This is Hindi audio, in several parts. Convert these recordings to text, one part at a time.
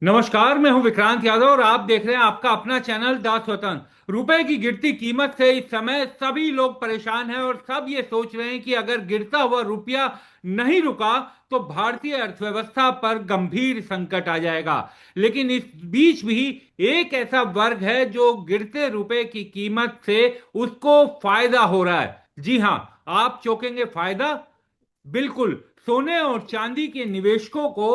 नमस्कार, मैं हूं विक्रांत यादव और आप देख रहे हैं आपका अपना चैनल द स्वतंत्र। रुपए की गिरती कीमत से इस समय सभी लोग परेशान हैं और सब ये सोच रहे हैं कि अगर गिरता हुआ रुपया नहीं रुका तो भारतीय अर्थव्यवस्था पर गंभीर संकट आ जाएगा। लेकिन इस बीच भी एक ऐसा वर्ग है जो गिरते रुपए की कीमत से उसको फायदा हो रहा है। जी हां, आप चौंकेंगे, फायदा। बिल्कुल, सोने और चांदी के निवेशकों को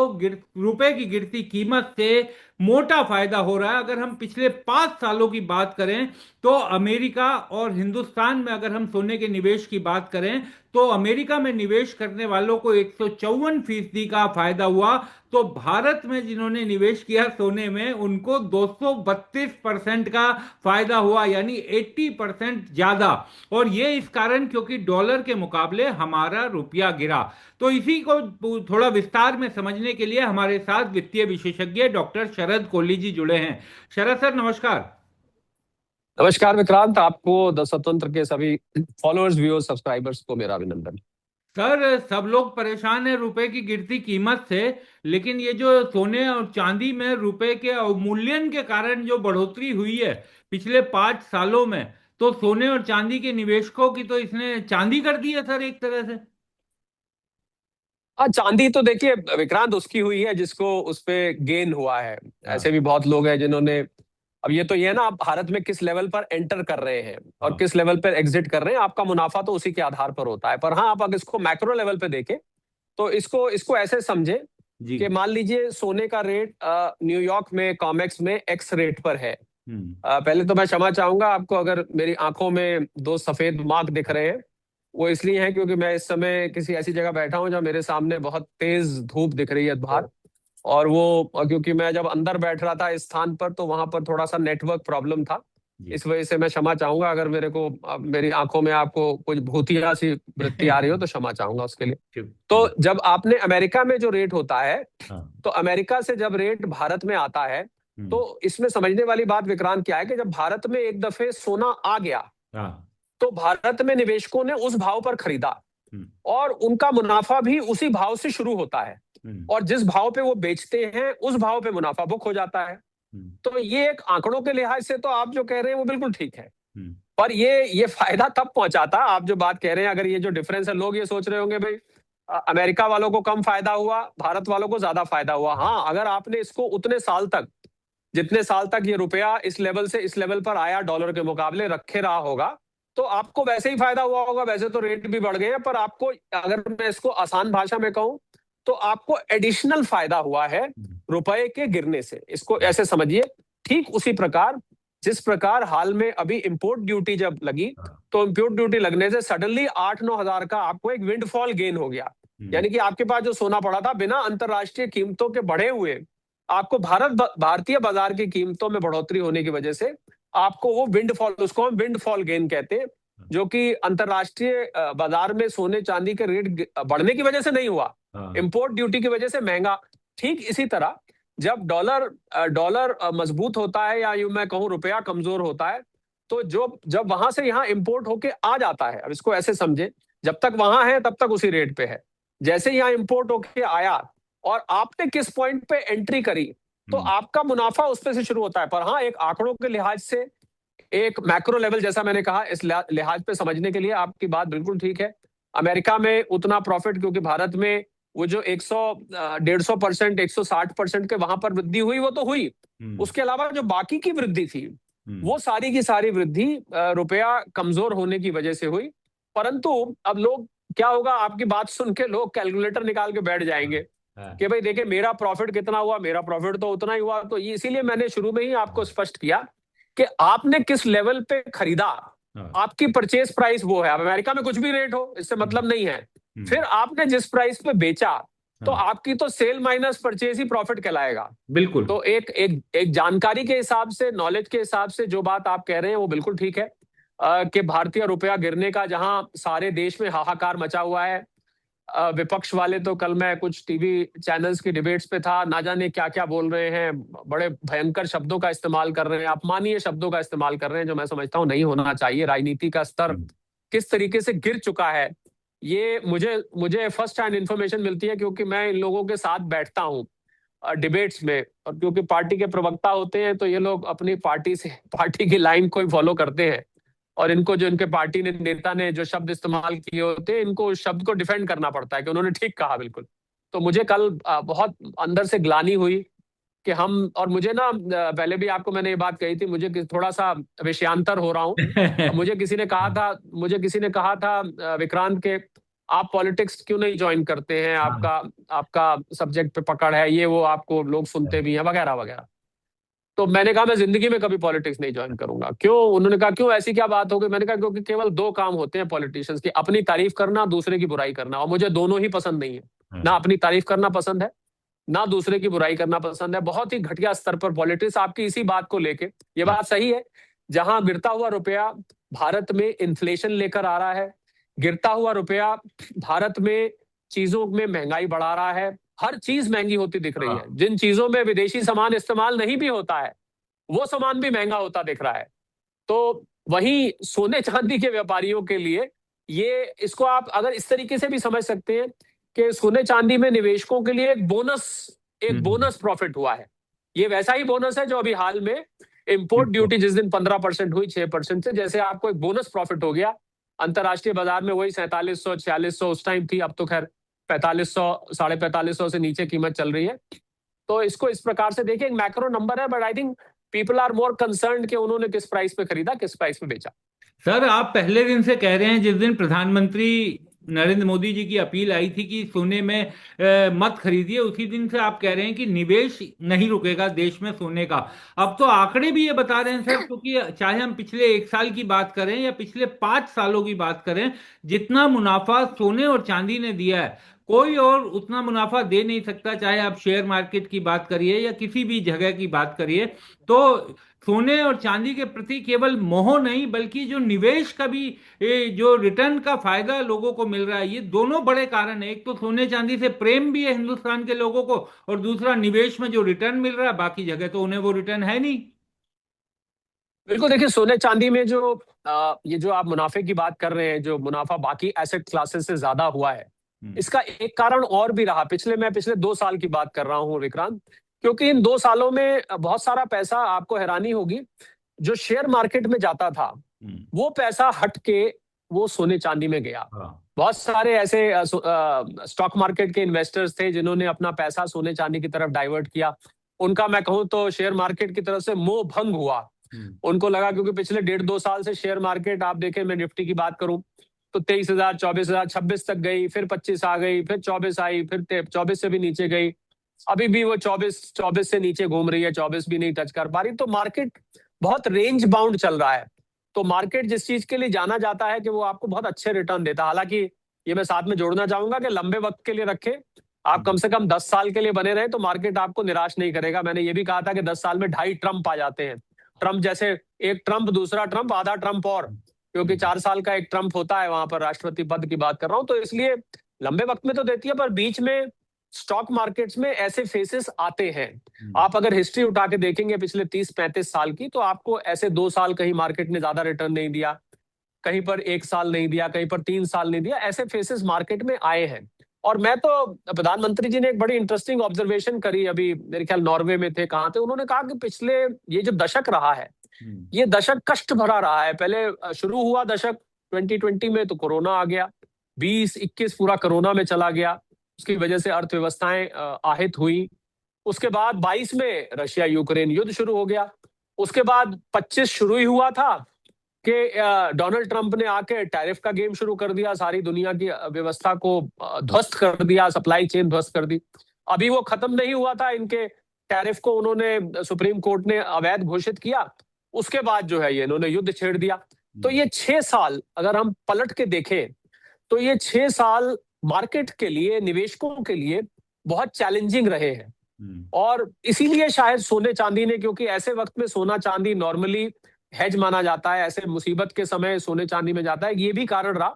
रुपए की गिरती कीमत से मोटा फायदा हो रहा है। अगर हम पिछले 5 सालों की बात करें तो अमेरिका और हिंदुस्तान में अगर हम सोने के निवेश की बात करें तो अमेरिका में निवेश करने वालों को 154% का फायदा हुआ। तो भारत में जिन्होंने निवेश किया सोने में उनको 232% का फायदा हुआ, यानी 80% ज्यादा। और ये इस कारण क्योंकि डॉलर के मुकाबले हमारा रुपया गिरा। तो इसी को थोड़ा विस्तार में समझने के लिए हमारे साथ वित्तीय विशेषज्ञ डॉक्टर शरद कोहली जी जुड़े हैं। शरद सर, नमस्कार। नमस्कार विक्रांत, आपको द स्वतंत्र के सभी फॉलोअर्स, व्यूअर्स, सब्सक्राइबर्स को मेरा अभिनंदन। सर, सब लोग परेशान हैं रुपए की गिरती कीमत से। लेकिन ये जो सोने और चांदी में रुपए के अवमूल्यन के कारण जो बढ़ोतरी हुई है पिछले 5 सालों में, तो सोने और चांदी के निवेशकों की तो इसने चांदी कर दी है सर, एक तरह से। हाँ, चांदी तो देखिए विक्रांत उसकी हुई है जिसको उस पे गेन हुआ है। ऐसे हाँ। भी बहुत लोग हैं जिन्होंने, अब ये है ना, आप भारत में किस लेवल पर एंटर कर रहे हैं और हाँ किस लेवल पर एग्जिट कर रहे हैं, आपका मुनाफा तो उसी के आधार पर होता है। पर हाँ, आप अगर इसको मैक्रो लेवल पे देखें तो इसको इसको ऐसे समझे जी। कि मान लीजिए सोने का रेट न्यूयॉर्क में कॉमेक्स में एक्स रेट पर है। हम्म। पहले तो मैं क्षमा चाहूंगा आपको अगर मेरी आंखों में दो सफेद मार्क दिख रहे हैं। वो इसलिए है क्योंकि मैं इस समय किसी ऐसी जगह बैठा हूं जहां मेरे सामने बहुत तेज धूप दिख रही है बाहर। और क्योंकि मैं जब अंदर बैठ रहा था इस स्थान पर तो वहां पर थोड़ा सा नेटवर्क प्रॉब्लम था। जी। इस वजह से मैं क्षमा चाहूंगा अगर मेरी आंखों में आपको कुछ भूतिया सी वृत्ति आ रही हो तो क्षमा चाहूंगा उसके लिए। ठीक। तो जी। जब आपने अमेरिका में जो रेट होता है, हाँ। तो अमेरिका से जब रेट भारत में आता है, हम्म। तो इसमें समझने वाली बात विक्रांत क्या है कि जब भारत में एक दफे सोना आ गया हाँ। तो भारत में निवेशकों ने उस भाव पर खरीदा हम्म। और उनका मुनाफा भी उसी भाव से शुरू होता है। हम्म। और जिस भाव पे वो बेचते हैं उस भाव पे मुनाफा बुक हो जाता है। हम्म। तो ये एक आंकड़ों के लिहाज से तो आप जो कह रहे हैं वो बिल्कुल ठीक है। हम्म। पर ये फायदा तब पहुंचाता, आप जो बात कह रहे हैं, अगर ये जो डिफरेंस है, लोग ये सोच रहे होंगे भाई अमेरिका वालों को कम फायदा हुआ, भारत वालों को ज्यादा फायदा हुआ। हाँ, अगर आपने इसको उतने साल तक, जितने साल तक ये रुपया इस लेवल से इस लेवल पर आया डॉलर के मुकाबले रखे रहा होगा, तो आपको वैसे ही फायदा हुआ होगा। वैसे तो रेट भी बढ़ गए हैं, पर आपको, अगर मैं इसको आसान भाषा में कहूं, तो आपको एडिशनल फायदा हुआ है हम्म। रुपए के गिरने से। इसको ऐसे समझिए। ठीक उसी प्रकार जिस प्रकार हाल में अभी इंपोर्ट ड्यूटी जब लगी, हाँ। तो इंपोर्ट ड्यूटी लगने से सडनली 8-9 हजार का आपको एक विंडफॉल गेन हो गया। हम्म। यानी कि आपके पास जो सोना पड़ा था बिना अंतरराष्ट्रीय कीमतों के बढ़े हुए, आपको भारतीय बाजार की कीमतों में बढ़ोतरी होने की वजह से आपको वो विंडफॉल, उसको हम विंडफॉल गेन कहते हैं, जो कि अंतरराष्ट्रीय बाजार में सोने चांदी के रेट बढ़ने की वजह से नहीं हुआ, हाँ। इंपोर्ट ड्यूटी की वजह से महंगा। ठीक इसी तरह जब डॉलर मजबूत होता है, या यूं मैं कहूं रुपया कमजोर होता है, तो जो जब वहां से यहाँ इंपोर्ट होके आ जाता है, अब इसको ऐसे समझे, जब तक वहां है तब तक उसी रेट पे है। जैसे ही यहाँ इंपोर्ट होके आया और आपने किस पॉइंट पे एंट्री करी, तो हम्म। आपका मुनाफा उस पे से शुरू होता है। पर हाँ, एक आंकड़ों के लिहाज से, एक मैक्रो लेवल, जैसा मैंने कहा, इस लिहाज पे समझने के लिए आपकी बात बिल्कुल ठीक है। अमेरिका में उतना प्रॉफिट, क्योंकि भारत में वो जो 100 150%, 160% के वहां पर वृद्धि हुई, वो तो हुई। हम्म। उसके अलावा जो बाकी की वृद्धि थी, हम्म। वो सारी की सारी वृद्धि रुपया कमजोर होने की वजह से हुई। परंतु अब लोग, क्या होगा, आपकी बात सुन के लोग कैलकुलेटर निकाल के बैठ हाँ। जाएंगे हाँ। कि भाई देखिए मेरा प्रॉफिट कितना हुआ, मेरा प्रॉफिट तो उतना ही हुआ। तो ये इसीलिए मैंने शुरू में ही आपको स्पष्ट किया कि आपने किस लेवल पे खरीदा, हाँ। आपकी परचेज प्राइस वो है। अब अमेरिका में कुछ भी रेट हो, इससे हम्म। मतलब नहीं है। हम्म। फिर आपने जिस प्राइस पे बेचा, तो हाँ। आपकी तो सेल माइनस परचेज ही प्रॉफिट कहलाएगा। बिल्कुल। तो एक एक एक जानकारी के हिसाब से, नॉलेज के हिसाब से जो बात आप कह रहे हैं वो बिल्कुल ठीक है। कि भारतीय रुपया गिरने का जहां सारे देश में हाहाकार मचा हुआ है, विपक्ष वाले तो, कल मैं कुछ टीवी चैनल्स की डिबेट्स पे था, ना जाने क्या क्या बोल रहे हैं, बड़े भयंकर शब्दों का इस्तेमाल कर रहे हैं, अपमानीय शब्दों का इस्तेमाल कर रहे हैं, जो मैं समझता हूं नहीं होना चाहिए। राजनीति का स्तर हम्म। किस तरीके से गिर चुका है, ये मुझे मुझे फर्स्ट हैंड इंफॉर्मेशन मिलती है, क्योंकि मैं इन लोगों के साथ बैठता हूं। डिबेट्स में, और क्योंकि पार्टी के प्रवक्ता होते हैं तो ये लोग अपनी पार्टी से पार्टी की लाइन को ही फॉलो करते हैं, और इनको जो इनके पार्टी ने नेता ने जो शब्द इस्तेमाल किए होते हैं, इनको उस शब्द को डिफेंड करना पड़ता है कि उन्होंने ठीक कहा बिल्कुल। तो मुझे कल बहुत अंदर से ग्लानि हुई कि हम, और मुझे ना पहले भी आपको मैंने ये बात कही थी, मुझे थोड़ा सा विषयांतर हो रहा हूँ। मुझे किसी ने कहा था विक्रांत के, आप पॉलिटिक्स क्यों नहीं ज्वाइन करते हैं, आपका आपका सब्जेक्ट पे पकड़ है, ये वो आपको लोग सुनते भी हैं वगैरह वगैरह। तो मैंने कहा मैं जिंदगी में कभी पॉलिटिक्स नहीं ज्वाइन करूंगा। क्यों? उन्होंने कहा क्यों, ऐसी क्या बात हो गई? मैंने कहा क्योंकि केवल दो काम होते हैं पॉलिटिशियंस के, अपनी तारीफ करना, दूसरे की बुराई करना, और मुझे दोनों ही पसंद नहीं है। ना अपनी तारीफ करना पसंद है, ना दूसरे की बुराई करना पसंद है। बहुत ही घटिया स्तर पर पॉलिटिक्स आपकी इसी बात को लेके। ये बात सही है, जहां गिरता हुआ रुपया भारत में इन्फ्लेशन लेकर आ रहा है, गिरता हुआ रुपया भारत में चीजों में महंगाई बढ़ा रहा है, हर चीज महंगी होती दिख रही है। जिन चीजों में विदेशी सामान इस्तेमाल नहीं भी होता है, वो सामान भी महंगा होता दिख रहा है। तो वहीं सोने चांदी के व्यापारियों के लिए ये, इसको आप अगर इस तरीके से भी समझ सकते हैं कि सोने चांदी में निवेशकों के लिए एक बोनस प्रॉफिट हुआ है। ये वैसा ही बोनस है जो अभी हाल में इंपोर्ट ड्यूटी जिस दिन 15% हुई 6% से, जैसे आपको एक बोनस प्रॉफिट हो गया। अंतरराष्ट्रीय बाजार में वही 4700 4600 उस टाइम थी, अब तो खैर 4500 4500 से नीचे कीमत चल रही है। तो इसको इस प्रकार से देखिए, एक मैक्रो नंबर है, but I think people are more concern कि उन्होंने किस प्राइस पे खरीदा, किस प्राइस पे बेचा। सर, आप पहले दिन से कह रहे हैं, जिस दिन प्रधानमंत्री नरेंद्र मोदी जी की अपील आई थी कि सोने में मत खरीदिए, उसी दिन से आप कह रहे हैं कि निवेश नहीं रुकेगा देश में सोने का। अब तो आंकड़े भी ये बता रहे हैं सर, क्योंकि चाहे हम पिछले 1 साल की बात करें या पिछले 5 सालों की बात करें, जितना मुनाफा सोने और चांदी ने दिया है, कोई और उतना मुनाफा दे नहीं सकता। चाहे आप शेयर मार्केट की बात करिए या किसी भी जगह की बात करिए, तो सोने और चांदी के प्रति केवल मोह नहीं, बल्कि जो निवेश का भी जो रिटर्न का फायदा लोगों को मिल रहा है, ये दोनों बड़े कारण है। एक तो सोने चांदी से प्रेम भी है हिंदुस्तान के लोगों को, और दूसरा निवेश में जो रिटर्न मिल रहा है, बाकी जगह तो उन्हें वो रिटर्न है नहीं। बिल्कुल, देखिए सोने चांदी में जो ये जो आप मुनाफे की बात कर रहे हैं, जो मुनाफा बाकी एसेट क्लासेस से ज्यादा हुआ है, इसका एक कारण और भी रहा। मैं पिछले 2 साल की बात कर रहा हूँ विक्रांत, क्योंकि इन 2 सालों में बहुत सारा पैसा, आपको हैरानी होगी, जो शेयर मार्केट में जाता था, वो पैसा हट के वो सोने चांदी में गया। हाँ। बहुत सारे ऐसे स्टॉक मार्केट के इन्वेस्टर्स थे जिन्होंने अपना पैसा सोने चांदी की तरफ डाइवर्ट किया। उनका मैं कहूँ तो शेयर मार्केट की तरफ से मोह भंग हुआ। उनको लगा, क्योंकि पिछले 1.5-2 साल से शेयर मार्केट, आप देखें, मैं निफ्टी की बात करूं तो 23,000 24,000 26 तक गई, फिर 25 आ गई, फिर 24 आई, फिर 24 से भी नीचे गई, अभी भी वो 24 से नीचे घूम रही है, 24 भी नहीं टच कर पा रही। तो मार्केट बहुत रेंज बाउंड चल रहा है। तो मार्केट जिस चीज के लिए जाना जाता है कि वो आपको बहुत अच्छे रिटर्न देता है, हालांकि ये मैं साथ में जोड़ना चाहूंगा कि लंबे वक्त के लिए रखें, आप कम से कम 10 साल के लिए बने रहे तो मार्केट आपको निराश नहीं करेगा। मैंने ये भी कहा था कि 10 साल में 2.5 ट्रम्प आ जाते हैं। ट्रम्प जैसे एक ट्रम्प, दूसरा ट्रम्प, आधा ट्रम्प, और क्योंकि 4 साल का एक ट्रम्प होता है वहां पर, राष्ट्रपति पद की बात कर रहा हूं, तो इसलिए लंबे वक्त में तो देती है, पर बीच में स्टॉक मार्केट्स में ऐसे फेसेस आते हैं। आप अगर हिस्ट्री उठा के देखेंगे पिछले 30-35 साल की, तो आपको ऐसे 2 साल कहीं मार्केट ने ज्यादा रिटर्न नहीं दिया, कहीं पर 1 साल नहीं दिया, कहीं पर 3 साल नहीं दिया, ऐसे फेसेस मार्केट में आए हैं। और मैं तो, प्रधानमंत्री जी ने एक बड़ी इंटरेस्टिंग ऑब्जर्वेशन करी, अभी मेरे ख्याल नॉर्वे में थे, कहाँ थे, उन्होंने कहा कि पिछले ये जो दशक रहा है, ये दशक कष्ट भरा रहा है। पहले शुरू हुआ दशक 2020 में, तो कोरोना आ गया, 20-21 पूरा कोरोना में चला गया, उसकी वजह से अर्थव्यवस्थाएं आहत हुई। उसके बाद 22 में रशिया यूक्रेन युद्ध शुरू हो गया। उसके बाद 25 शुरू ही हुआ था कि डोनाल्ड ट्रंप ने आके टैरिफ का गेम शुरू कर दिया, सारी दुनिया की व्यवस्था को ध्वस्त कर दिया, सप्लाई चेन ध्वस्त कर दी। अभी वो खत्म नहीं हुआ था, इनके टैरिफ को उन्होंने, सुप्रीम कोर्ट ने अवैध घोषित किया, उसके बाद जो है ये इन्होंने युद्ध छेड़ दिया। तो ये 6 साल अगर हम पलट के देखें, तो ये 6 साल मार्केट के लिए, निवेशकों के लिए बहुत चैलेंजिंग रहे हैं। और इसीलिए शायद सोने चांदी ने, क्योंकि ऐसे वक्त में सोना चांदी नॉर्मली हेज माना जाता है, ऐसे मुसीबत के समय सोने चांदी में जाता है, ये भी कारण रहा।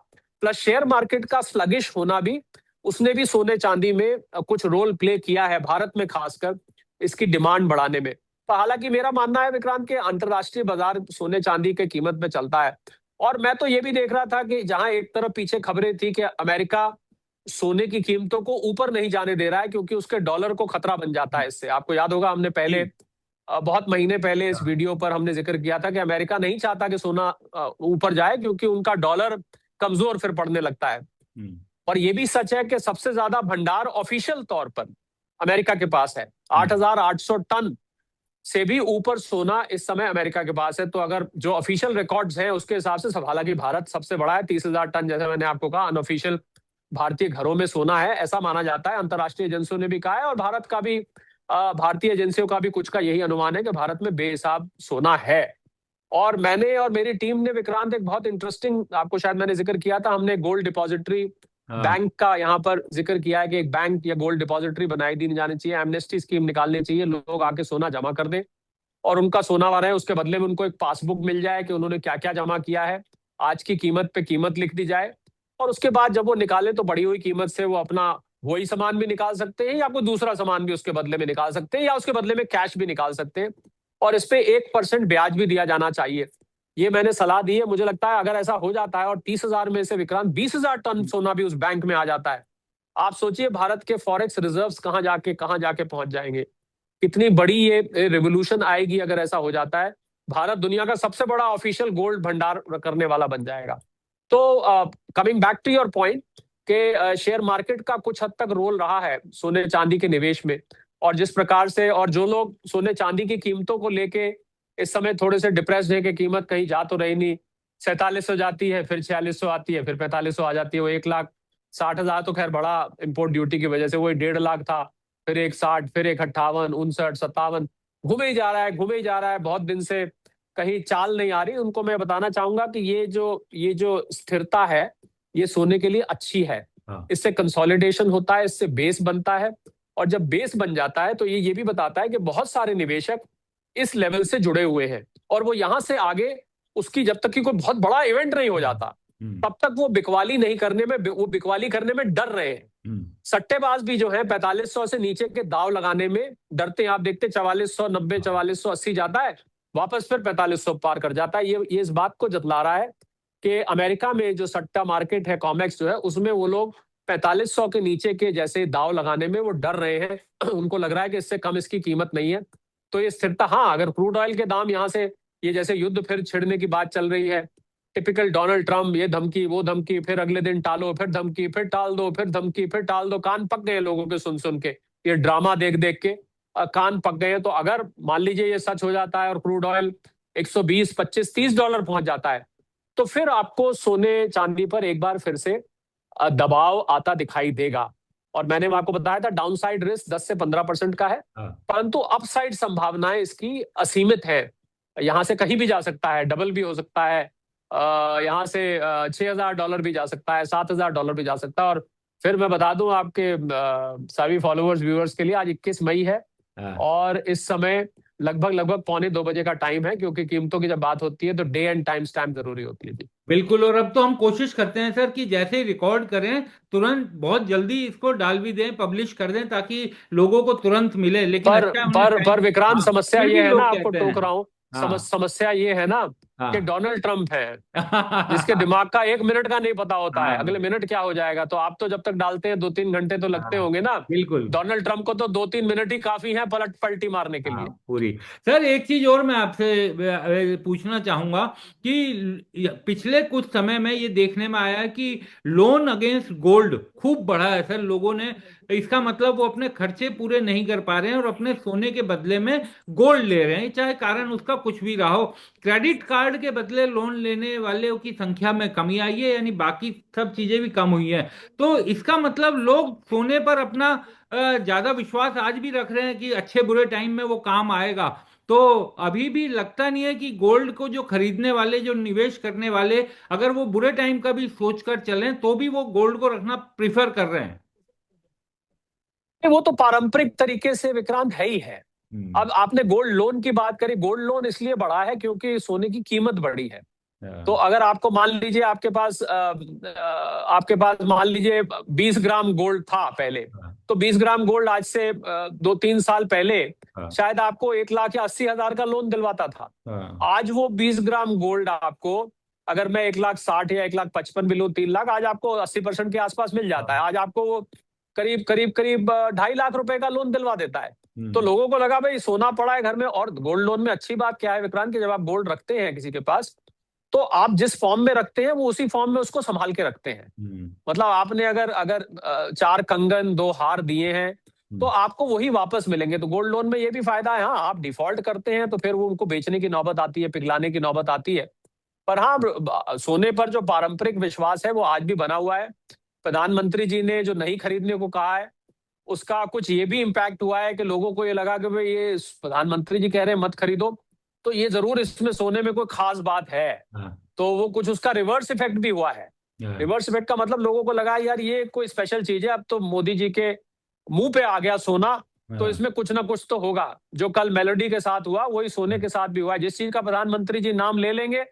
प्लस शेयर मार्केट का स्लगिश होना भी, उसने भी सोने चांदी में कुछ रोल प्ले किया है, भारत में खासकर इसकी डिमांड बढ़ाने में। तो हालांकि मेरा मानना है विक्रांत के अंतरराष्ट्रीय बाजार सोने चांदी के कीमत में चलता है। और मैं तो ये भी देख रहा था कि जहां एक तरफ पीछे खबरें थी कि अमेरिका सोने की कीमतों को ऊपर नहीं जाने दे रहा है, क्योंकि उसके डॉलर को खतरा बन जाता है इससे। आपको याद होगा, हमने पहले जी। बहुत महीने पहले इस हाँ। वीडियो पर हमने जिक्र किया था कि अमेरिका नहीं चाहता कि सोना ऊपर जाए, क्योंकि उनका डॉलर कमजोर फिर पड़ने लगता है। हम्म। और ये भी सच है कि सबसे ज्यादा भंडार ऑफिशियल तौर पर अमेरिका के पास है। हम्म। 8,800 टन से भी ऊपर सोना इस समय अमेरिका के पास है। तो अगर जो ऑफिशियल रिकॉर्ड्स हैं उसके हिसाब से सब, हालांकि भारत सबसे बड़ा है, 30,000 टन, जैसे मैंने आपको कहा, अनऑफिशियल भारतीय घरों में सोना है, ऐसा माना जाता है। अंतर्राष्ट्रीय एजेंसियों ने भी कहा है, और भारत का भी, भारतीय एजेंसियों का भी कुछ का यही अनुमान है कि भारत में बेहिसाब सोना है। और मैंने और मेरी टीम ने, विक्रांत, एक बहुत इंटरेस्टिंग, आपको शायद मैंने जिक्र किया था, हमने गोल्ड डिपॉजिटरी हाँ। बैंक का यहाँ पर जिक्र किया है कि एक बैंक या गोल्ड डिपॉजिटरी बनाई दी जानी चाहिए, एमनेस्टी स्कीम निकालनी चाहिए, लोग आके सोना जमा कर दें और उनका सोना वाला है उसके बदले में उनको एक पासबुक मिल जाए कि उन्होंने क्या क्या जमा किया है, आज की कीमत पे कीमत लिख दी जाए। और उसके बाद जब वो निकाले तो बढ़ी हुई कीमत से वो अपना वही सामान भी निकाल सकते हैं, या कोई दूसरा सामान भी उसके बदले में निकाल सकते हैं, या उसके बदले में कैश भी निकाल सकते हैं। और इस पे 1% ब्याज भी दिया जाना चाहिए। ये मैंने सलाह दी है। मुझे लगता है अगर ऐसा हो जाता है और 30,000 में से, विक्रांत, 20,000 टन सोना भी उस बैंक में आ जाता है, आप सोचिए भारत के फॉरेक्स रिजर्व्स कहाँ जाके पहुंच जाएंगे। कितनी बड़ी ये रिवोल्यूशन आएगी अगर ऐसा हो जाता है। भारत दुनिया का सबसे बड़ा ऑफिशियल गोल्ड भंडार करने वाला बन जाएगा। तो coming back to your point, के शेयर मार्केट का कुछ हद तक रोल रहा है सोने चांदी के निवेश में। और जिस प्रकार से, और जो लोग सोने चांदी की कीमतों को लेके इस समय थोड़े से डिप्रेस्ड है कि कीमत कहीं जा तो रही नहीं, 4700 जाती है, फिर 4600 आती है, फिर 4500 आ जाती है, वो 1,60,000 तो खैर बड़ा इम्पोर्ट ड्यूटी की वजह से वही 1.5 लाख था, फिर 1,60, फिर 1,58, 59, 57, घूमे ही जा रहा है, घूमे ही जा रहा है, बहुत दिन से कहीं चाल नहीं आ रही। उनको मैं बताना चाहूंगा कि ये जो स्थिरता है, ये सोने के लिए अच्छी है। हाँ। इससे कंसोलिडेशन होता है, इससे बेस बनता है। और जब बेस बन जाता है तो ये भी बताता है कि बहुत सारे निवेशक इस लेवल से जुड़े हुए हैं, और वो यहां से आगे, उसकी जब तक कि कोई बहुत बड़ा इवेंट नहीं हो जाता, हम्म। तब तक वो बिकवाली करने में डर रहे हैं। हम्म। सट्टेबाज भी जो है 4500 से नीचे के दाव लगाने में डरते हैं। आप देखते 4490, हाँ। 4480 जाता है, वापस फिर 4500 पार कर जाता है। ये इस बात को जतला रहा है कि अमेरिका में जो सट्टा मार्केट है, कॉमेक्स जो है, उसमें वो लोग 4500 के नीचे के जैसे दाव लगाने में वो डर रहे हैं। उनको लग रहा है कि इससे कम इसकी कीमत नहीं है। तो ये स्थिरता, हाँ, अगर क्रूड ऑयल के दाम यहाँ से, ये जैसे युद्ध फिर छिड़ने की बात चल रही है, टिपिकल डोनाल्ड ट्रम्प, ये धमकी वो धमकी, फिर अगले दिन टालो, फिर धमकी, फिर टाल दो, फिर धमकी, फिर टाल दो, कान पक गए लोगों के सुन सुन के, ये ड्रामा देख देख के कान पक गए हैं। तो अगर मान लीजिए ये सच हो जाता है और क्रूड ऑयल 120, 25, $30 पहुंच जाता है, तो फिर आपको सोने चांदी पर एक बार फिर से दबाव आता दिखाई देगा। और मैंने आपको बताया था डाउनसाइड रिस्क 10 से 15% का है, हाँ। परंतु अपसाइड संभावनाएं इसकी असीमित है। यहां से कहीं भी जा सकता है, डबल भी हो सकता है, यहाँ से $6,000 भी जा सकता है, $7,000 भी जा सकता है। और फिर मैं बता दूं आपके सभी फॉलोअर्स व्यूअर्स के लिए, आज 21 मई है, हाँ। और इस समय लगभग 1:45 का टाइम है, क्योंकि कीमतों की जब बात होती है तो डे एंड टाइम स्टैम्प जरूरी होती है जी। बिल्कुल। और अब तो हम कोशिश करते हैं सर कि जैसे ही रिकॉर्ड करें तुरंत बहुत जल्दी इसको डाल भी दें, पब्लिश कर दें, ताकि लोगों को तुरंत मिले। लेकिन पर अच्छा है उन्हें पर टाइम। पर विक्रांत, हाँ। समस्या फिर भी ये है ना, लोग आपको कहते टोक हैं। रहा हूँ, हाँ। समस्या ये है ना कि हाँ। डोनाल्ड ट्रंप है, जिसके दिमाग का 1 मिनट का नहीं पता होता है, अगले हाँ। मिनट क्या हो जाएगा। तो आप तो जब तक डालते हैं 2-3 घंटे तो लगते हाँ। होंगे ना। बिल्कुल। डोनाल्ड ट्रंप को तो 2-3 मिनट ही काफी है पलटी मारने के हाँ लिए। पूरी। सर एक चीज और मैं आपसे पूछना चाहूंगा कि पिछले कुछ समय में ये देखने में आया है कि लोन अगेंस्ट गोल्ड खूब बढ़ा है सर लोगों ने। इसका मतलब वो अपने खर्चे पूरे नहीं कर पा रहे हैं और अपने सोने के बदले में गोल्ड ले रहे हैं, चाहे कारण उसका कुछ भी रहा हो। क्रेडिट कार्ड के बदले लोन लेने वालों की संख्या में कमी आई है, यानी बाकी सब चीजें भी कम हुई हैं। तो इसका मतलब लोग सोने पर अपना ज्यादा विश्वास आज भी रख रहे हैं कि अच्छे बुरे टाइम में वो काम आएगा। तो अभी भी लगता नहीं है कि गोल्ड को जो खरीदने वाले, जो निवेश करने वाले, अगर वो बुरे टाइम का भी सोचकर चलें तो भी वो गोल्ड को रखना प्रिफर कर रहे हैं। वो तो पारंपरिक तरीके से, विक्रांत, है ही है। हम्म। अब आपने गोल्ड लोन की बात करी, गोल्ड लोन इसलिए बढ़ा है क्योंकि सोने की कीमत बढ़ी है। तो हाँ। अगर आपको मान लीजिए आपके पास मान लीजिए 20 ग्राम गोल्ड था पहले, हाँ। तो 20 ग्राम गोल्ड आज से 2-3 साल पहले हाँ। शायद आपको 1,80,000 का लोन दिलवाता था। हाँ। आज वो 20 ग्राम गोल्ड आपको अगर मैं 1,60,000 या 1,55,000 भी लूं, 3 लाख, आज आपको 80% के आसपास मिल जाता है। आज आपको वो करीब करीब करीब 2.5 लाख रुपए का लोन दिलवा देता है। तो लोगों को लगा भाई सोना पड़ा है घर में। और गोल्ड लोन में अच्छी बात क्या है विक्रांत, कि जब आप गोल्ड रखते हैं किसी के पास, तो आप जिस फॉर्म में रखते हैं वो उसी फॉर्म में उसको संभाल के रखते हैं। मतलब आपने अगर अगर 4 कंगन 2 हार दिए हैं, तो आपको वही वापस मिलेंगे। तो गोल्ड लोन में ये भी फायदा है। हाँ, आप डिफॉल्ट करते हैं तो फिर वो उनको बेचने की नौबत आती है, पिघलाने की नौबत आती है। पर हाँ, सोने पर जो पारंपरिक विश्वास है वो आज भी बना हुआ है। प्रधानमंत्री जी ने जो नहीं खरीदने को कहा है, उसका कुछ ये भी इम्पैक्ट हुआ है कि लोगों को ये लगा कि भाई ये प्रधानमंत्री जी कह रहे हैं मत खरीदो, तो ये जरूर इसमें सोने में कोई खास बात है। तो वो कुछ उसका रिवर्स इफेक्ट भी हुआ है। रिवर्स इफेक्ट का मतलब लोगों को लगा यार ये कोई स्पेशल चीज है, अब तो मोदी जी के मुंह पे आ गया सोना, तो इसमें कुछ ना कुछ तो होगा। जो कल मेलोडी के साथ हुआ वही सोने के साथ भी हुआ है। जिस चीज का प्रधानमंत्री जी नाम ले लेंगे,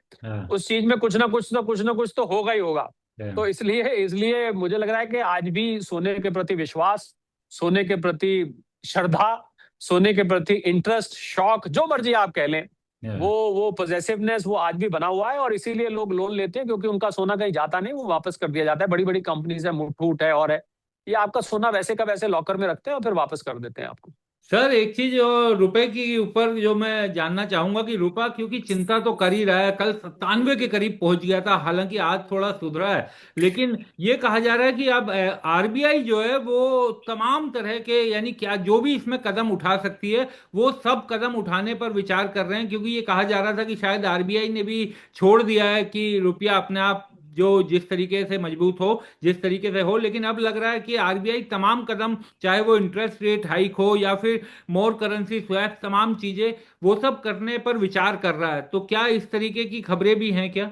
उस चीज में कुछ ना कुछ तो होगा ही होगा। तो इसलिए इसलिए मुझे लग रहा है कि आज भी सोने के प्रति विश्वास, सोने के प्रति श्रद्धा, सोने के प्रति इंटरेस्ट, शौक, जो मर्जी आप कह लें, वो पॉजेसिवनेस वो आज भी बना हुआ है। और इसीलिए लोग लोन लेते हैं, क्योंकि उनका सोना कहीं जाता नहीं, वो वापस कर दिया जाता है। बड़ी बड़ी कंपनीज है, मुथूट है और है, ये आपका सोना वैसे का वैसे लॉकर में रखते हैं और फिर वापस कर देते हैं आपको। सर एक चीज और रुपए की ऊपर जो मैं जानना चाहूंगा कि रुपया क्योंकि चिंता तो कर ही रहा है, कल 97 के करीब पहुंच गया था, हालांकि आज थोड़ा सुधरा है, लेकिन ये कहा जा रहा है कि अब आरबीआई जो है वो तमाम तरह के यानी क्या जो भी इसमें कदम उठा सकती है वो सब कदम उठाने पर विचार कर रहे हैं, क्योंकि ये कहा जा रहा था कि शायद आरबीआई ने भी छोड़ दिया है कि रुपया अपने आप जो जिस तरीके से मजबूत हो, जिस तरीके से हो, लेकिन अब लग रहा है कि आरबीआई तमाम कदम, चाहे वो इंटरेस्ट रेट हाइक हो या फिर मोर करेंसी स्वैप, तमाम चीजें वो सब करने पर विचार कर रहा है। तो क्या इस तरीके की खबरें भी हैं क्या?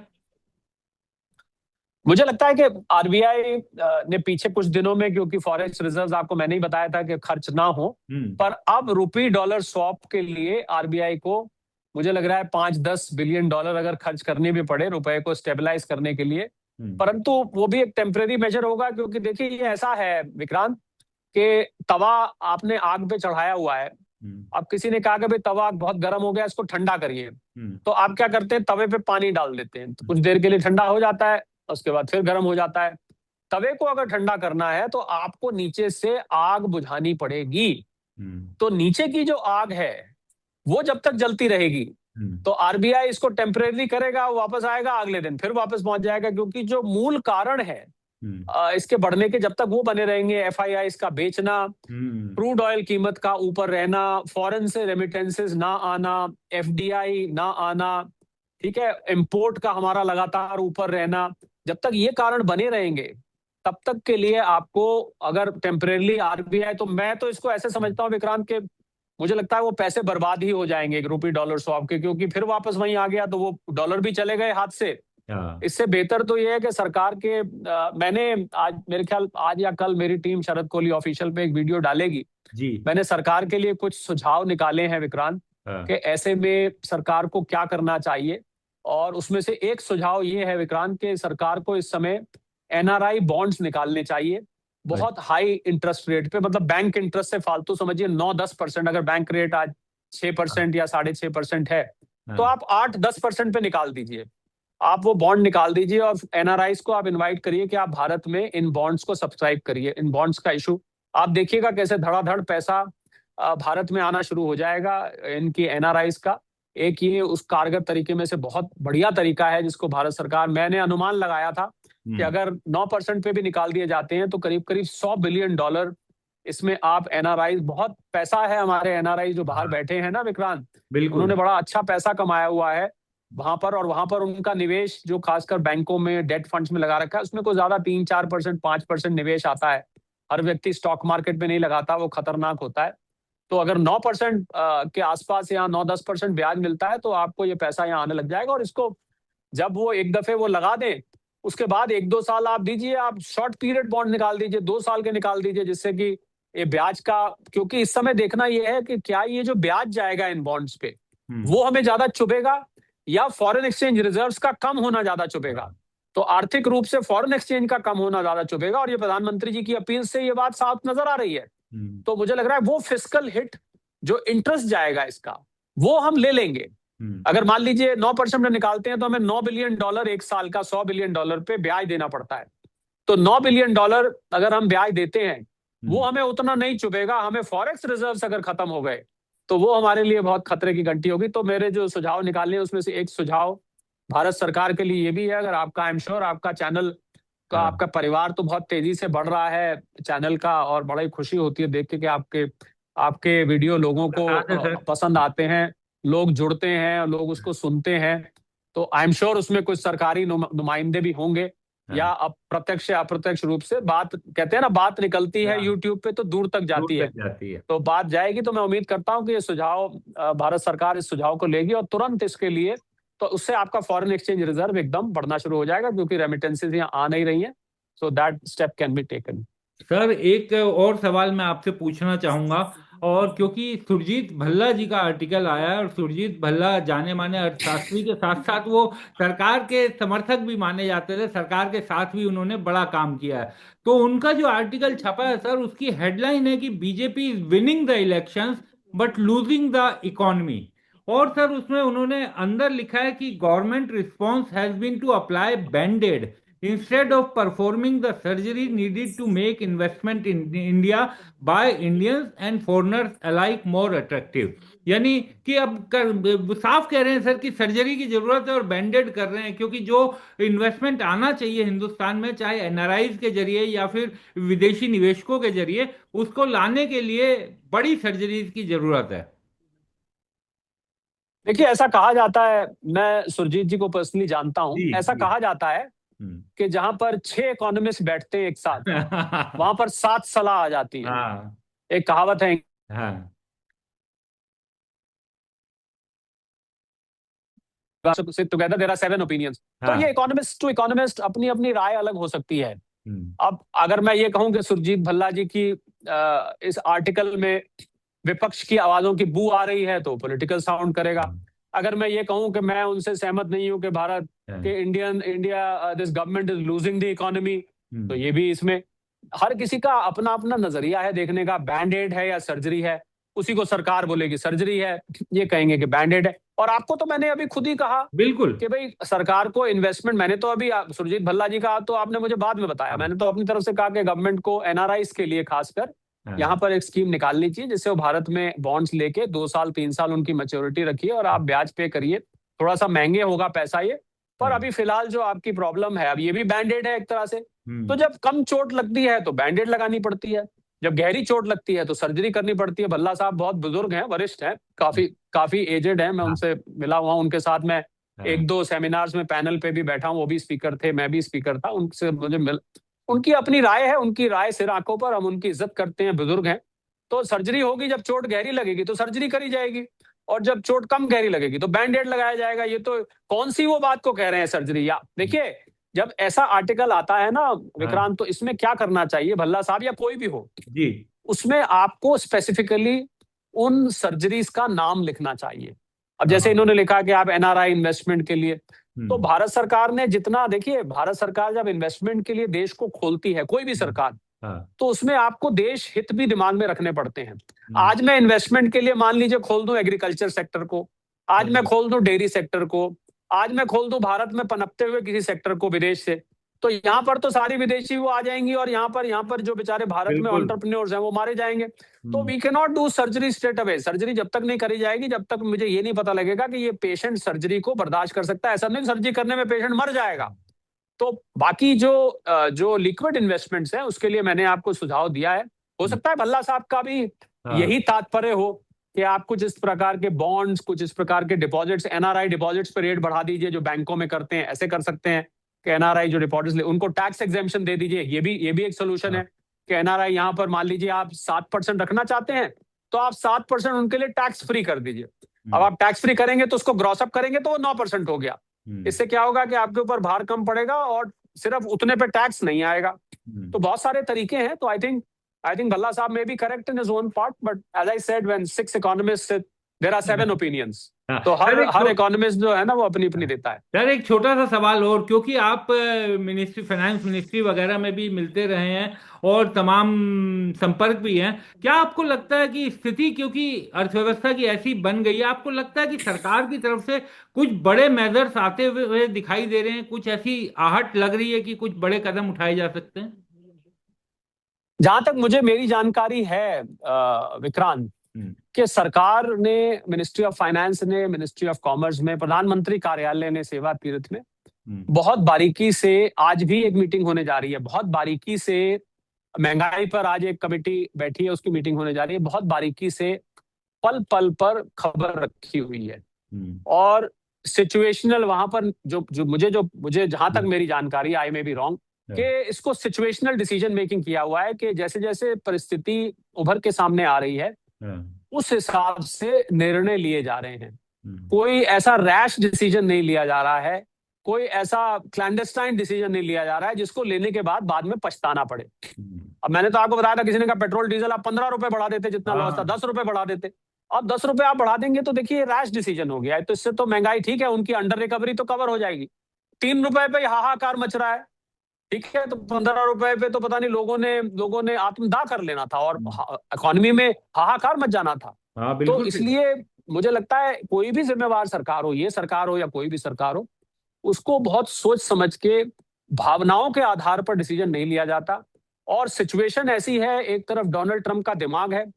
मुझे लगता है कि आरबीआई ने पीछे कुछ दिनों में, क्योंकि फॉरेक्स रिजर्व्स आपको मैंने ही बताया था कि खर्च ना हो, पर अब रुपी डॉलर स्वैप के लिए आरबीआई को मुझे लग रहा है 5-10 बिलियन डॉलर अगर खर्च करने भी पड़े रुपए को स्टेबलाइज करने के लिए, परंतु वो भी एक टेम्परेरी मेजर होगा। क्योंकि देखिए ये ऐसा है विक्रांत कि तवा आपने आग पे चढ़ाया हुआ है। अब किसी ने कहा कि भाई तवा बहुत गर्म हो गया, इसको ठंडा करिए। तो आप क्या करते हैं, तवे पे पानी डाल देते हैं, तो कुछ देर के लिए ठंडा हो जाता है, उसके बाद फिर गर्म हो जाता है। तवे को अगर ठंडा करना है तो आपको नीचे से आग बुझानी पड़ेगी। तो नीचे की जो आग है वो जब तक जलती रहेगी, तो आरबीआई इसको टेम्परेरी करेगा, वापस आएगा, अगले दिन फिर वापस पहुंच जाएगा। क्योंकि जो मूल कारण है इसके बढ़ने के, जब तक वो बने रहेंगे, एफआईआई इसका बेचना, क्रूड ऑयल कीमत का ऊपर रहना, फॉरेन से रेमिटेंसेस ना आना, एफडीआई ना आना, ठीक है, इंपोर्ट का हमारा लगातार ऊपर रहना, जब तक ये कारण बने रहेंगे तब तक के लिए आपको अगर टेम्परेरली आरबीआई, तो मैं तो इसको ऐसे समझता हूँ विक्रांत के, मुझे लगता है वो पैसे बर्बाद ही हो जाएंगे रुपी डॉलर स्वैप के, क्योंकि फिर वापस वहीं आ गया तो वो डॉलर भी चले गए हाथ से। इससे बेहतर तो ये है कि सरकार के मैंने आज मेरे ख्याल आज या कल मेरी टीम शरद कोहली ऑफिशियल पे एक वीडियो डालेगी जी। मैंने सरकार के लिए कुछ सुझाव निकाले हैं विक्रांत कि ऐसे में सरकार को क्या करना चाहिए। और उसमें से एक सुझाव ये है विक्रांत के सरकार को इस समय एनआरआई बॉन्ड्स निकालने चाहिए बहुत हाई इंटरेस्ट रेट पे। मतलब बैंक इंटरेस्ट से फालतू समझिए 9-10%, अगर बैंक रेट आज 6% या 6.5% है, तो आप 8-10% पे निकाल दीजिए। आप वो बॉन्ड निकाल दीजिए और एनआरआईज को आप इनवाइट करिए कि आप भारत में इन बॉन्ड्स को सब्सक्राइब करिए। इन बॉन्ड्स का इशू आप देखिएगा कैसे धड़ाधड़ पैसा भारत में आना शुरू हो जाएगा इनकी एनआरआईज का। एक ये उस कारगर तरीके में से बहुत बढ़िया तरीका है जिसको भारत सरकार, मैंने अनुमान लगाया था कि अगर 9% पे भी निकाल दिए जाते हैं तो करीब करीब $100 बिलियन इसमें आप एनआरआई, बहुत पैसा है हमारे एनआरआई जो बाहर बैठे हैं ना विक्रांत, उन्होंने बड़ा अच्छा पैसा कमाया हुआ है वहां पर। और वहां पर उनका निवेश जो खासकर बैंकों में डेट फंड्स में लगा रखा है, उसमें कोई ज्यादा 3-4%, 5% निवेश आता है। हर व्यक्ति स्टॉक मार्केट में नहीं लगाता, वो खतरनाक होता है। तो अगर 9% के आसपास या 9-10% ब्याज मिलता है तो आपको ये पैसा यहाँ आने लग जाएगा। और इसको जब वो एक दफे वो लगा दें, उसके बाद 1-2 साल आप दीजिए, आप शॉर्ट पीरियड बॉन्ड निकाल दीजिए, 2 साल के निकाल दीजिए, जिससे कि ये ब्याज का, क्योंकि इस समय देखना ये है कि क्या ये जो ब्याज जाएगा इन बॉन्ड्स पे वो हमें ज्यादा चुभेगा या फॉरेन एक्सचेंज रिजर्व्स का कम होना ज्यादा चुभेगा। तो आर्थिक रूप से फॉरेन एक्सचेंज का कम होना ज्यादा चुभेगा। और ये प्रधानमंत्री जी की अपील से ये बात साफ नजर आ रही है। तो मुझे लग रहा है वो फिस्कल हिट जो इंटरेस्ट जाएगा इसका, वो हम ले लेंगे। अगर मान लीजिए 9% में निकालते हैं तो हमें $9 बिलियन एक साल का $100 बिलियन पे ब्याज देना पड़ता है। तो $9 बिलियन अगर हम ब्याज देते हैं, वो हमें उतना नहीं चुभेगा। हमें फॉरेक्स रिजर्व्स अगर खत्म हो गए तो वो हमारे लिए बहुत खतरे की घंटी होगी। तो मेरे जो सुझाव निकालने हैं उसमें से एक सुझाव भारत सरकार के लिए ये भी है, अगर आपका, आई एम श्योर आपका चैनल का, हाँ, आपका परिवार तो बहुत तेजी से बढ़ रहा है चैनल का, और बड़ी खुशी होती है देख के कि आपके आपके वीडियो लोगों को साथ है सर। पसंद आते हैं, लोग जुड़ते हैं, लोग उसको सुनते हैं। तो आई एम श्योर उसमें कुछ सरकारी नुमाइंदे भी होंगे, या हाँ, अप्रत्यक्ष या अप्रत्यक्ष रूप से बात, कहते हैं ना, बात निकलती है हाँ, यूट्यूब पे तो दूर तक दूर जाती है। तक जाती है। तो बात जाएगी। तो मैं उम्मीद करता हूं कि ये सुझाव, भारत सरकार इस सुझाव को लेगी और तुरंत इसके लिए, तो उससे आपका फॉरेन एक्सचेंज रिजर्व एकदम बढ़ना शुरू हो जाएगा, क्योंकि रेमिटेंसेज यहाँ आ नहीं रही हैं। So that step can be taken. Sir एक और सवाल मैं आपसे पूछना चाहूंगा, और क्योंकि सुरजीत भल्ला जी का आर्टिकल आया है, और सुरजीत भल्ला जाने माने अर्थशास्त्री के साथ साथ वो सरकार के समर्थक भी माने जाते थे, सरकार के साथ भी उन्होंने बड़ा काम किया है। तो उनका जो आर्टिकल छपा है सर, उसकी हेडलाइन है कि BJP is winning the elections but losing the economy. और सर उसमें उन्होंने अंदर लिखा है कि government response has been to apply banded instead of performing the surgery needed to make investment in India by Indians and foreigners alike more attractive। यानी कि अब साफ कह रहे हैं सर कि सर्जरी की जरूरत है और बैंडेड कर रहे हैं, क्योंकि जो इन्वेस्टमेंट आना चाहिए हिंदुस्तान में, चाहे एनआरआईज के जरिए या फिर विदेशी निवेशकों के जरिए, उसको लाने के लिए बड़ी सर्जरीज की जरूरत है। देखिए, ऐसा कहा जाता है, मैं सुरजीत जी को पर्सनली जानता हूं, जी ऐसा जी। कहा जाता है हम्म। कि जहां पर 6 इकोनॉमिस्ट बैठते हैं एक साथ, वहां पर 7 सलाह आ जाती हैं। हाँ, एक कहावत है, हाँ, sit together there are 7 opinions. तो ये हाँ। इकोनॉमिस्ट टू इकोनॉमिस्ट अपनी अपनी राय अलग हो सकती है। हम्म। अब अगर मैं ये कहूं कि सुरजीत भल्ला जी की इस आर्टिकल में विपक्ष की आवाजों की बू आ रही है तो पॉलिटिकल साउंड करेगा। अगर मैं ये कहूं कि मैं उनसे सहमत नहीं हूं कि भारत हाँ, के India this government is losing the economy, तो हम्म। ये भी इसमें हर किसी का अपना अपना नजरिया है देखने का। बैंडेड है या सर्जरी है, उसी को सरकार बोलेगी सर्जरी है, ये कहेंगे कि बैंडेड है। और आपको तो मैंने अभी खुद ही कहा बिल्कुल। कि भाई सरकार को इन्वेस्टमेंट, मैंने तो अभी सुरजीत भल्ला जी का तो आपने मुझे बाद में बताया, हाँ, मैंने तो अपनी तरफ से कहा कि गवर्नमेंट को एनआरआईज के लिए खासकर यहाँ हाँ, पर एक स्कीम निकालनी चाहिए, जिससे वो भारत में बॉन्ड्स लेके 2 साल 3 साल उनकी मैच्योरिटी रखिए और आप ब्याज पे करिए। थोड़ा सा महंगे होगा पैसा ये, पर हाँ, अभी फिलहाल जो आपकी प्रॉब्लम है, अब ये भी बैंडेड है एक तरह से। तो हम्म। जब कम चोट लगती है तो बैंडेड लगानी पड़ती है, जब गहरी चोट लगती है तो सर्जरी करनी पड़ती है। भल्ला साहब बहुत बुजुर्ग हैं, वरिष्ठ हैं, काफी काफी एजेड हैं, मैं हाँ, उनसे मिला हुआ हूं, उनके साथ मैं हाँ, 1-2 सेमिनार्स में पैनल पे भी बैठा हूं, वो भी स्पीकर थे, मैं भी स्पीकर था, उनसे मुझे मिल, उनकी अपनी राय है, उनकी राय सिर आंखों पर, हम उनकी इज्जत करते हैं, बुजुर्ग हैं। तो सर्जरी होगी, जब चोट गहरी लगेगी तो सर्जरी करी जाएगी, और जब चोट कम गहरी लगेगी तो बैंडेड लगाया जाएगा। ये तो कौन सी वो बात को कह रहे हैं सर्जरी, या देखिए, जब ऐसा आर्टिकल आता है ना हाँ, विक्रांत, तो इसमें क्या करना चाहिए, भल्ला साहब या कोई भी हो, जी। उसमें आपको स्पेसिफिकली उन सर्जरीज का नाम लिखना चाहिए। अब जैसे हाँ, इन्होंने लिखा कि आप एनआरआई इन्वेस्टमेंट के लिए, तो हम्म। भारत सरकार ने जितना, देखिए भारत सरकार जब इन्वेस्टमेंट के लिए देश को खोलती है, कोई भी सरकार, हाँ, तो उसमें आपको देश हित भी दिमाग में रखने पड़ते हैं। हम्म। आज मैं इन्वेस्टमेंट के लिए मान लीजिए खोल दूं एग्रीकल्चर सेक्टर को, आज मैं हाँ, खोल दूं डेयरी सेक्टर को, आज मैं खोल दूं भारत में पनपते हुए किसी सेक्टर को विदेश से, तो यहाँ पर तो सारी विदेशी वो आ जाएंगी, और यहाँ पर जो बेचारे भारत में बिल्कुल। एंटरप्रेन्योर्स हैं वो मारे जाएंगे। तो हम्म। We can not do surgery straight away. Surgery जब तक नहीं करी जाएगी, जब तक मुझे ये नहीं पता लगेगा कि ये पेशेंट सर्जरी को बर्दाश्त कर सकता है। ऐसा नहीं सर्जरी करने में पेशेंट मर जाएगा। तो बाकी जो लिक्विड इन्वेस्टमेंट्स हैं उसके लिए मैंने आपको सुझाव दिया है। हो हम्म। सकता है भल्ला साहब का भी हाँ, यही तात्पर्य हो कि आप कुछ इस प्रकार के बॉन्ड्स, कुछ इस प्रकार के डिपॉजिट्स, एनआरआई डिपॉजिट्स पे रेट बढ़ा दीजिए, जो बैंकों में करते हैं, ऐसे कर सकते हैं कि एनआरआई जो डिपॉजिट्स ले उनको टैक्स एग्जेम्पशन दे दीजिए। ये भी एक सोल्यूशन हाँ, है कि एनआरआई यहाँ पर मान लीजिए आप 7% रखना चाहते हैं, तो आप 7% उनके लिए टैक्स फ्री कर दीजिए। अब हम्म। आप टैक्स फ्री करेंगे तो उसको ग्रॉस अप करेंगे तो वो 9% हो गया। हम्म। इससे क्या होगा कि आपके ऊपर भार कम पड़ेगा और सिर्फ उतने पे टैक्स नहीं आएगा। हम्म। तो बहुत सारे तरीके हैं। तो I think Bhalla sahab may be correct in his own part, but as I said, when 6 economist there are 7 opinions. हाँ, तो सर हर एक हर इकोनॉमिस्ट जो है ना वो अपनी अपनी देता है। सर एक छोटा सा सवाल और, क्योंकि आप मिनिस्ट्री, फाइनेंस मिनिस्ट्री वगैरह में भी मिलते रहे हैं और तमाम संपर्क भी हैं, क्या आपको लगता है कि स्थिति, क्योंकि अर्थव्यवस्था की ऐसी बन गई है, आपको लगता है कि सरकार की तरफ से कुछ बड़े मेजर्स आते हुए दिखाई दे रहे हैं, कुछ ऐसी आहट लग रही है कि कुछ बड़े कदम उठाए जा सकते हैं? जहां तक मुझे मेरी जानकारी है विक्रांत, हम्म। कि सरकार ने, मिनिस्ट्री ऑफ फाइनेंस ने, मिनिस्ट्री ऑफ कॉमर्स में, प्रधानमंत्री कार्यालय ने सेवा तीर्थ में हम्म। बहुत बारीकी से, आज भी एक मीटिंग होने जा रही है, बहुत बारीकी से महंगाई पर आज एक कमेटी बैठी है, उसकी मीटिंग होने जा रही है, बहुत बारीकी से पल पल पर खबर रखी हुई है। हम्म। और सिचुएशनल वहां पर जो मुझे जहां तक हम्म। मेरी जानकारी, आई में बी रॉन्ग, कि इसको सिचुएशनल डिसीजन मेकिंग किया हुआ है, कि जैसे जैसे परिस्थिति उभर के सामने आ रही है हाँ। उस हिसाब से निर्णय लिए जा रहे हैं। हम्म। कोई ऐसा रैश डिसीजन नहीं लिया जा रहा है, कोई ऐसा क्लैंडस्टाइन डिसीजन नहीं लिया जा रहा है जिसको लेने के बाद में पछताना पड़े। हम्म। अब मैंने तो आपको बताया था, किसी ने कहा पेट्रोल डीजल आप 15 रुपए बढ़ा देते, जितना लॉस था हाँ। 10 रुपए बढ़ा देते। अब 10 रुपए आप बढ़ा देंगे तो देखिए रैश डिसीजन हो गया है। तो इससे तो महंगाई, ठीक है, उनकी अंडर रिकवरी तो कवर हो जाएगी। 3 रुपए पे हाहाकार मच रहा है, ठीक है, तो 15 रुपए पे तो पता नहीं लोगों ने आत्मदाह कर लेना था और हम्म। इकोनॉमी में हाहाकार मच जाना था। हाँ, तो बिल्कुल ठीक। इसलिए मुझे लगता है कोई भी जिम्मेवार सरकार हो, ये सरकार हो या कोई भी सरकार हो, उसको बहुत सोच समझ के, भावनाओं के आधार पर डिसीजन नहीं लिया जाता। और सिचुएशन ऐसी है, एक तरफ डोनाल्ड ट्रंप का दिमाग है,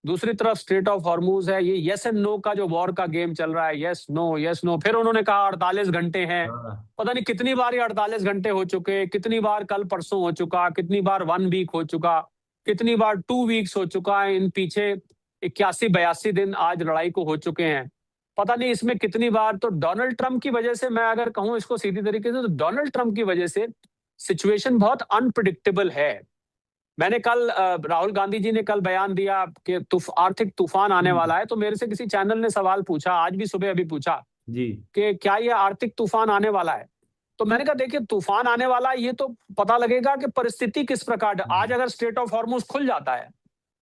दूसरी तरफ स्ट्रेट ऑफ हॉर्मूज है, ये यस एंड नो का जो वॉर का गेम चल रहा है, यस नो यस नो, फिर उन्होंने कहा 48 घंटे हैं। हाँ। पता नहीं कितनी बार ये 48 घंटे हो चुके, कितनी बार कल परसों हो चुका, कितनी बार 1 वीक हो चुका, कितनी बार 2 वीक्स हो चुका है, इन पीछे 81-82 दिन आज लड़ाई को हो चुके हैं। पता नहीं इसमें कितनी बार, तो डोनाल्ड ट्रंप की वजह से, मैं अगर कहूं इसको सीधी तरीके से, तो डोनाल्ड ट्रंप की वजह से सिचुएशन बहुत अनप्रिडिक्टेबल है। मैंने कल राहुल गांधी जी ने कल बयान दिया कि आर्थिक तूफान आने हम्म। वाला है, तो मेरे से किसी चैनल ने सवाल पूछा, आज भी सुबह अभी पूछा, जी। कि क्या ये आर्थिक तूफान आने वाला है। तो मैंने कहा देखिए, तूफान आने वाला है ये तो पता लगेगा कि परिस्थिति किस प्रकार। आज अगर स्ट्रेट ऑफ हॉर्मूज खुल जाता है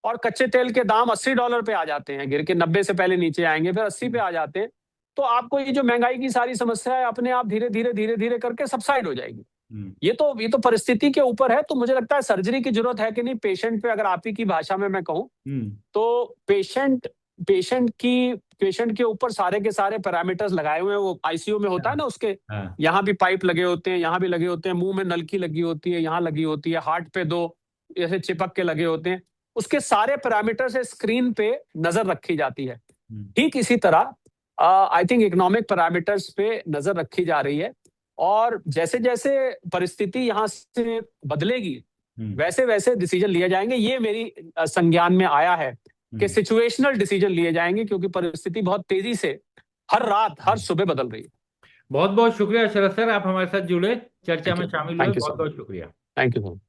और कच्चे तेल के दाम $80 पे आ जाते हैं, गिर के 90 से पहले नीचे आएंगे, फिर 80 पे आ जाते हैं, तो आपको ये जो महंगाई की सारी समस्या है अपने आप धीरे धीरे धीरे धीरे करके सबसाइड हो जाएगी। हम्म। ये तो परिस्थिति के ऊपर है। तो मुझे लगता है सर्जरी की जरूरत है कि नहीं पेशेंट पे, अगर आप ही की भाषा में मैं कहूं, हम्म। तो पेशेंट के ऊपर सारे के सारे पैरामीटर्स लगाए हुए हैं। वो आईसीयू में होता है ना, उसके हाँ। यहाँ भी पाइप लगे होते हैं, यहाँ भी लगे होते हैं, मुंह में नलकी लगी होती है, यहाँ लगी होती है, हार्ट पे 2 ऐसे चिपक के लगे होते हैं। उसके सारे पैरामीटर से स्क्रीन पे नजर रखी जाती है। ठीक इसी तरह आई थिंक इकोनॉमिक पैरामीटर्स पे नजर रखी जा रही है। और जैसे जैसे परिस्थिति यहाँ से बदलेगी, वैसे वैसे डिसीजन लिए जाएंगे। ये मेरी संज्ञान में आया है कि सिचुएशनल डिसीजन लिए जाएंगे, क्योंकि परिस्थिति बहुत तेजी से हर रात हर सुबह बदल रही है। बहुत बहुत शुक्रिया शरद सर, आप हमारे साथ जुड़े, चर्चा थैंक में यू, शामिल हुए, थैंक यू बहुत सो मच, बहुत शुक्रिया। Thank you.